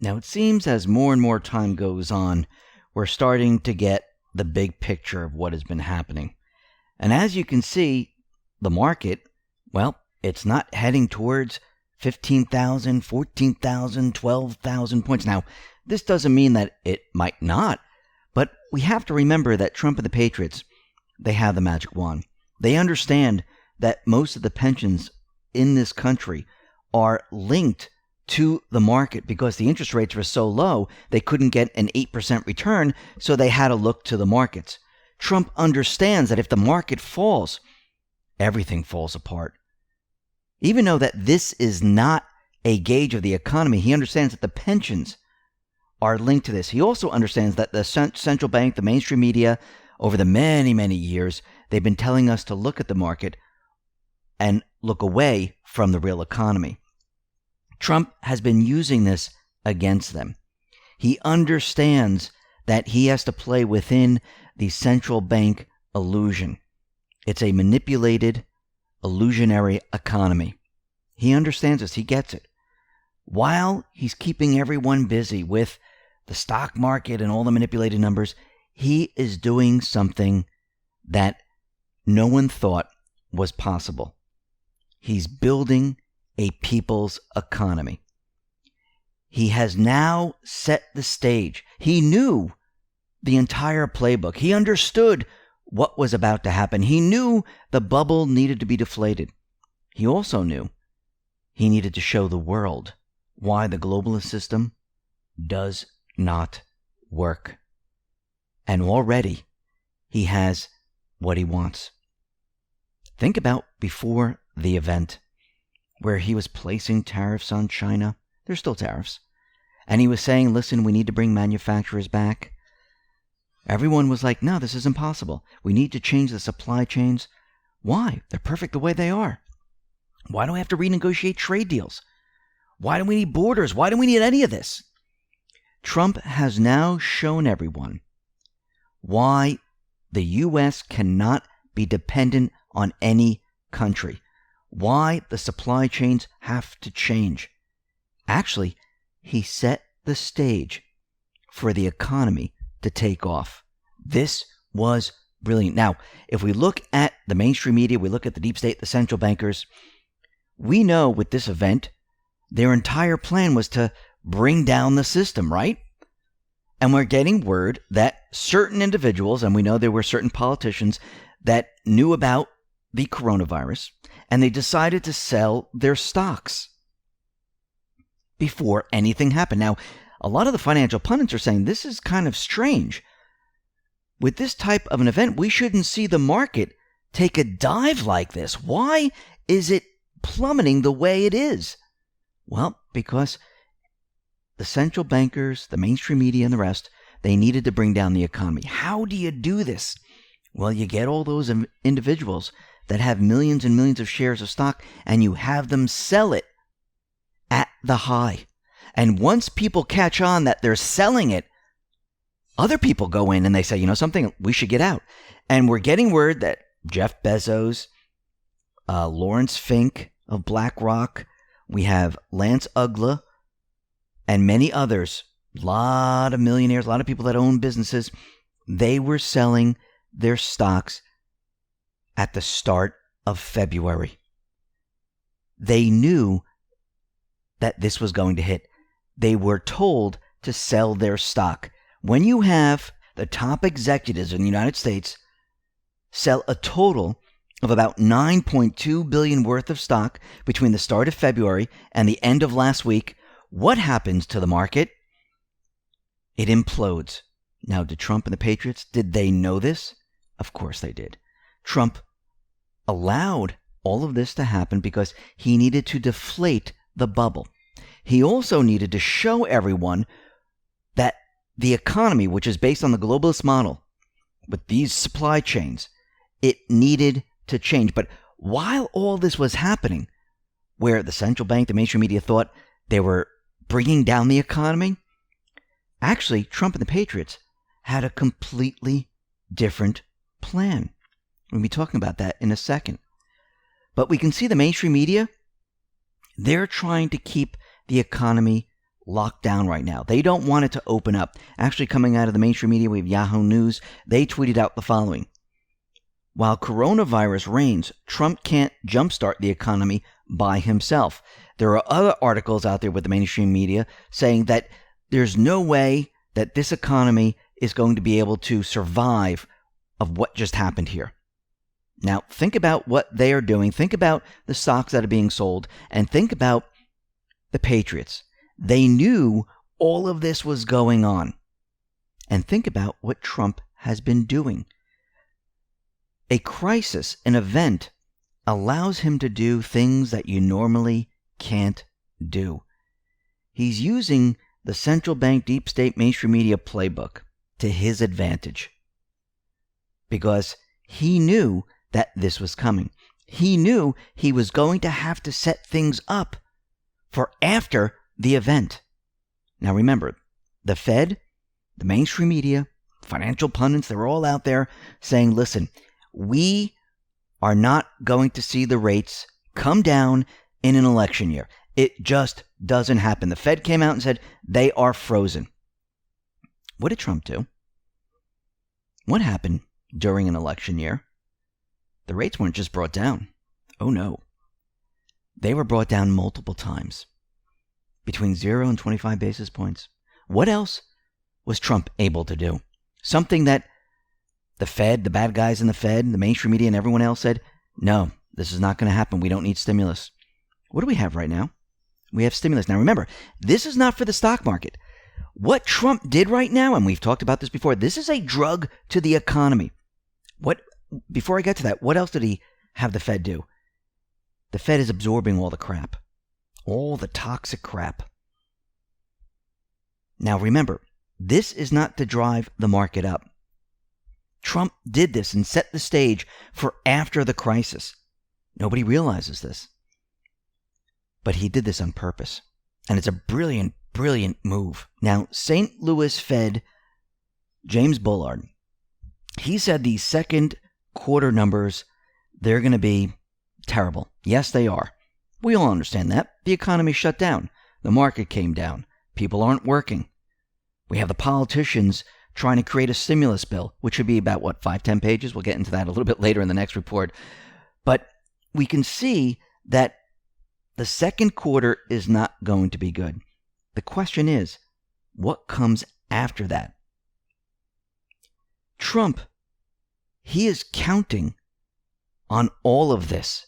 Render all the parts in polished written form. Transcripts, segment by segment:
Now, it seems as more and more time goes on, we're starting to get the big picture of what has been happening. And as you can see, the market, well, it's not heading towards 15,000, 14,000, 12,000 points. Now, this doesn't mean that it might not, but we have to remember that Trump and the Patriots, they have the magic wand. They understand that most of the pensions in this country are linked to the market because the interest rates were so low, they couldn't get an 8% return, so they had to look to the markets. Trump understands that if the market falls, everything falls apart. Even though that this is not a gauge of the economy, he understands that the pensions are linked to this. He also understands that the central bank, the mainstream media, over the many, many years, they've been telling us to look at the market and look away from the real economy. Trump has been using this against them. He understands that he has to play within the central bank illusion. It's a manipulated, illusionary economy. He understands this. He gets it. While he's keeping everyone busy with the stock market and all the manipulated numbers, he is doing something that no one thought was possible. He's building a people's economy. He has now set the stage. He knew the entire playbook. He understood what was about to happen. He knew the bubble needed to be deflated. He also knew he needed to show the world why the globalist system does not work. And already he has what he wants. Think about before the event where he was placing tariffs on China. There's still tariffs. And he was saying, listen, we need to bring manufacturers back. Everyone was like, no, this is impossible. We need to change the supply chains. Why? They're perfect the way they are. Why do we have to renegotiate trade deals? Why do we need borders? Why do we need any of this? Trump has now shown everyone why the U.S. cannot be dependent on any country. Why the supply chains have to change. Actually, he set the stage for the economy to take off. This was brilliant. Now, if we look at the mainstream media, we look at the deep state, the central bankers, we know with this event, their entire plan was to bring down the system, right? And we're getting word that certain individuals, and we know there were certain politicians that knew about the coronavirus, and they decided to sell their stocks before anything happened. Now, a lot of the financial pundits are saying this is kind of strange. With this type of an event, we shouldn't see the market take a dive like this. Why is it plummeting the way it is? Well, because the central bankers, the mainstream media, and the rest, they needed to bring down the economy. How do you do this? Well, you get all those individuals that have millions and millions of shares of stock, and you have them sell it at the high. And once people catch on that they're selling it, other people go in and they say, you know something, we should get out. And we're getting word that Jeff Bezos, Lawrence Fink of BlackRock, we have Lance Ugla, and many others, a lot of millionaires, a lot of people that own businesses, they were selling their stocks at the start of February. They knew that this was going to hit. They were told to sell their stock. When you have the top executives in the United States sell a total of about $9.2 billion worth of stock between the start of February and the end of last week, what happens to the market? It implodes. Now, did Trump and the Patriots, did they know this? Of course they did. Trump allowed all of this to happen because he needed to deflate the bubble. He also needed to show everyone that the economy, which is based on the globalist model, with these supply chains, it needed to change. But while all this was happening, where the central bank, the mainstream media thought they were bringing down the economy, actually, Trump and the Patriots had a completely different plan. We'll be talking about that in a second. But we can see the mainstream media, they're trying to keep the economy locked down right now. They don't want it to open up. Actually, coming out of the mainstream media, we have Yahoo News. They tweeted out the following. While coronavirus reigns, Trump can't jumpstart the economy by himself. There are other articles out there with the mainstream media saying that there's no way that this economy is going to be able to survive of what just happened here. Now, think about what they are doing. Think about the stocks that are being sold, and think about the Patriots. They knew all of this was going on. And think about what Trump has been doing. A crisis, an event, allows him to do things that you normally can't do. He's using the central bank, deep state, mainstream media playbook to his advantage. Because he knew that this was coming. He knew he was going to have to set things up for after the event. Now remember, the Fed, the mainstream media, financial pundits, they're all out there saying, listen, we are not going to see the rates come down in an election year. It just doesn't happen. The Fed came out and said they are frozen. What did Trump do? What happened during an election year? The rates weren't just brought down. Oh no. They were brought down multiple times. Between 0 and 25 basis points. What else was Trump able to do? Something that the Fed, the bad guys in the Fed, the mainstream media, and everyone else said, no, this is not going to happen. We don't need stimulus. What do we have right now? We have stimulus. Now remember, this is not for the stock market. What Trump did right now, and we've talked about this before, this is a drug to the economy. Before I get to that, what else did he have the Fed do? The Fed is absorbing all the crap. All the toxic crap. Now remember, this is not to drive the market up. Trump did this and set the stage for after the crisis. Nobody realizes this. But he did this on purpose. And it's a brilliant, brilliant move. Now, St. Louis Fed, James Bullard, he said these second quarter numbers, they're going to be terrible. Yes, they are. We all understand that. The economy shut down. The market came down. People aren't working. We have the politicians trying to create a stimulus bill, which would be about, 5-10 pages? We'll get into that a little bit later in the next report. But we can see that the second quarter is not going to be good. The question is, what comes after that? Trump, he is counting on all of this.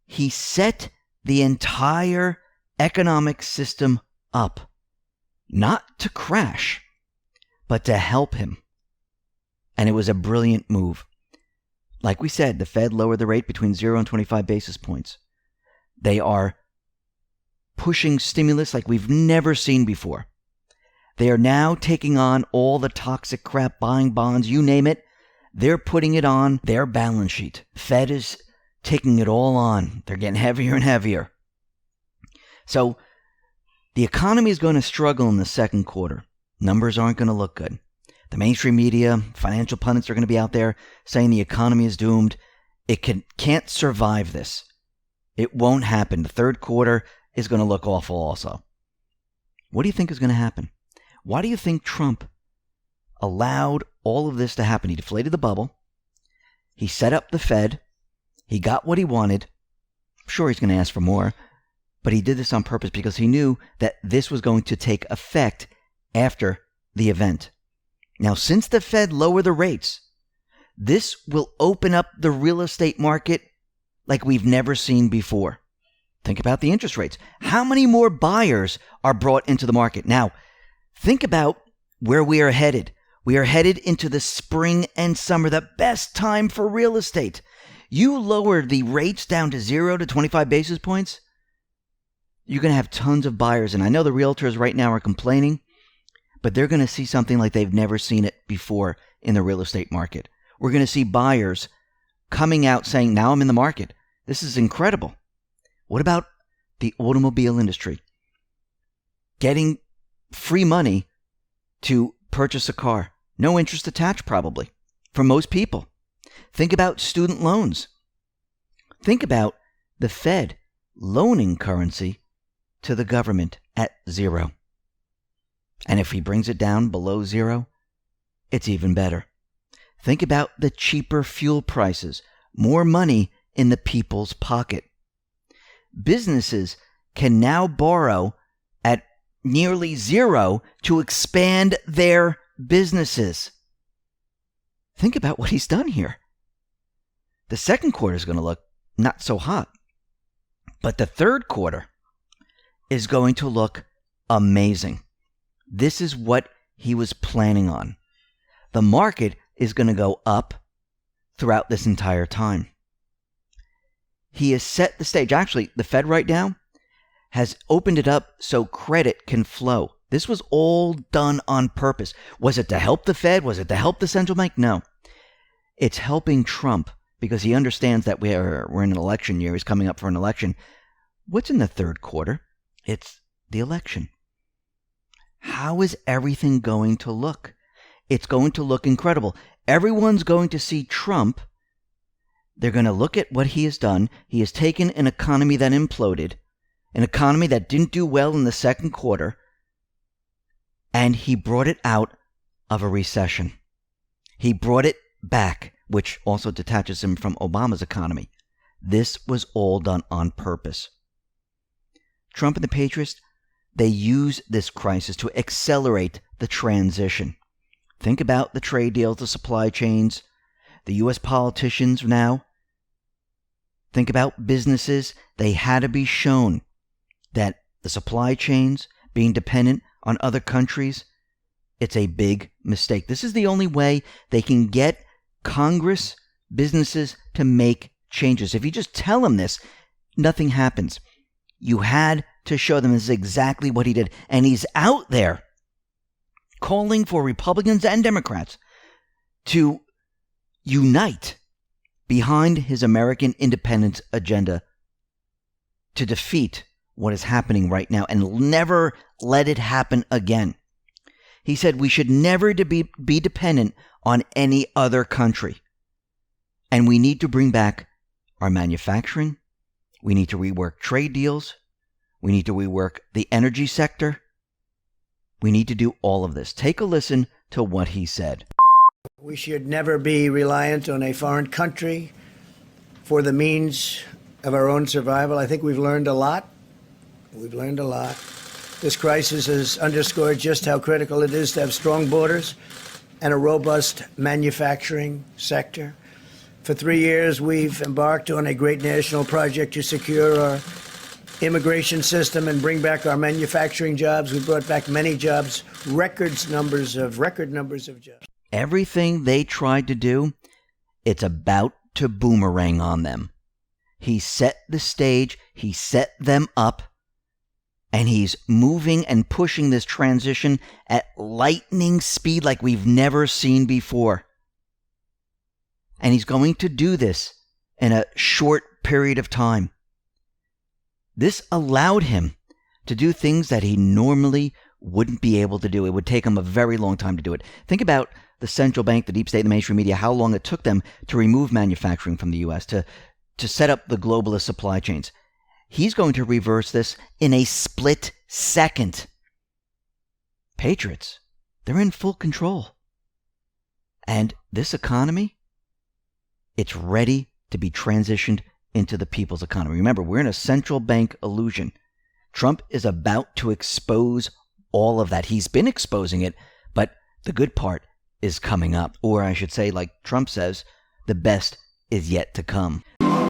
He set the entire economic system up, not to crash, but to help him. And it was a brilliant move. Like we said, the Fed lowered the rate between 0 and 25 basis points. They are pushing stimulus like we've never seen before. They are now taking on all the toxic crap, buying bonds, you name it. They're putting it on their balance sheet. Fed is taking it all on. They're getting heavier and heavier. So the economy is going to struggle in the second quarter. Numbers aren't going to look good. The mainstream media, financial pundits are going to be out there saying the economy is doomed. It can't survive this. It won't happen. The third quarter is going to look awful also. What do you think is going to happen? Why do you think Trump allowed all of this to happen? He deflated the bubble. He set up the Fed. He got what he wanted. I'm sure he's going to ask for more. But he did this on purpose because he knew that this was going to take effect after the event. Now, since the Fed lowered the rates, this will open up the real estate market like we've never seen before. Think about the interest rates. How many more buyers are brought into the market? Now, think about where we are headed. We are headed into the spring and summer, the best time for real estate. You lower the rates down to 0 to 25 basis points, you're going to have tons of buyers. And I know the realtors right now are complaining, but they're going to see something like they've never seen it before in the real estate market. We're going to see buyers coming out saying, now I'm in the market. This is incredible. What about the automobile industry? Getting free money to purchase a car. No interest attached probably for most people. Think about student loans. Think about the Fed loaning currency to the government at 0. And if he brings it down below zero, it's even better. Think about the cheaper fuel prices, more money in the people's pocket. Businesses can now borrow at nearly zero to expand their businesses. Think about what he's done here. The second quarter is going to look not so hot, but the third quarter is going to look amazing. This is what he was planning on. The market is going to go up throughout this entire time. He has set the stage. Actually, the Fed right now has opened it up so credit can flow. This was all done on purpose. Was it to help the Fed? Was it to help the central bank? No. It's helping Trump because he understands that we're in an election year. He's coming up for an election. What's in the third quarter? It's the election. How is everything going to look? It's going to look incredible. Everyone's going to see Trump. They're going to look at what he has done. He has taken an economy that imploded, an economy that didn't do well in the second quarter, and he brought it out of a recession. He brought it back, which also detaches him from Obama's economy. This was all done on purpose. Trump and the Patriots, they use this crisis to accelerate the transition. Think about the trade deals, the supply chains, the U.S. politicians now. Think about businesses. They had to be shown that the supply chains, being dependent on other countries, it's a big mistake. This is the only way they can get Congress, businesses to make changes. If you just tell them this, nothing happens. You had to show them this is exactly what he did. And he's out there calling for Republicans and Democrats to unite behind his American independence agenda to defeat what is happening right now and never let it happen again. He said we should never be dependent on any other country. And we need to bring back our manufacturing. We need to rework trade deals. We need to rework the energy sector. We need to do all of this. Take a listen to what he said. We should never be reliant on a foreign country for the means of our own survival. I think we've learned a lot. We've learned a lot. This crisis has underscored just how critical it is to have strong borders and a robust manufacturing sector. For 3 years, we've embarked on a great national project to secure our immigration system and bring back our manufacturing jobs. We brought back many jobs, record numbers of jobs. Everything they tried to do, it's about to boomerang on them. He set the stage, he set them up, and he's moving and pushing this transition at lightning speed like we've never seen before. And he's going to do this in a short period of time. This allowed him to do things that he normally wouldn't be able to do. It would take him a very long time to do it. Think about the central bank, the deep state, the mainstream media, how long it took them to remove manufacturing from the U.S., to set up the globalist supply chains. He's going to reverse this in a split second. Patriots, they're in full control. And this economy, it's ready to be transitioned into the people's economy. Remember, we're in a central bank illusion. Trump is about to expose all of that. He's been exposing it, but the good part is coming up. Or I should say, like Trump says, the best is yet to come.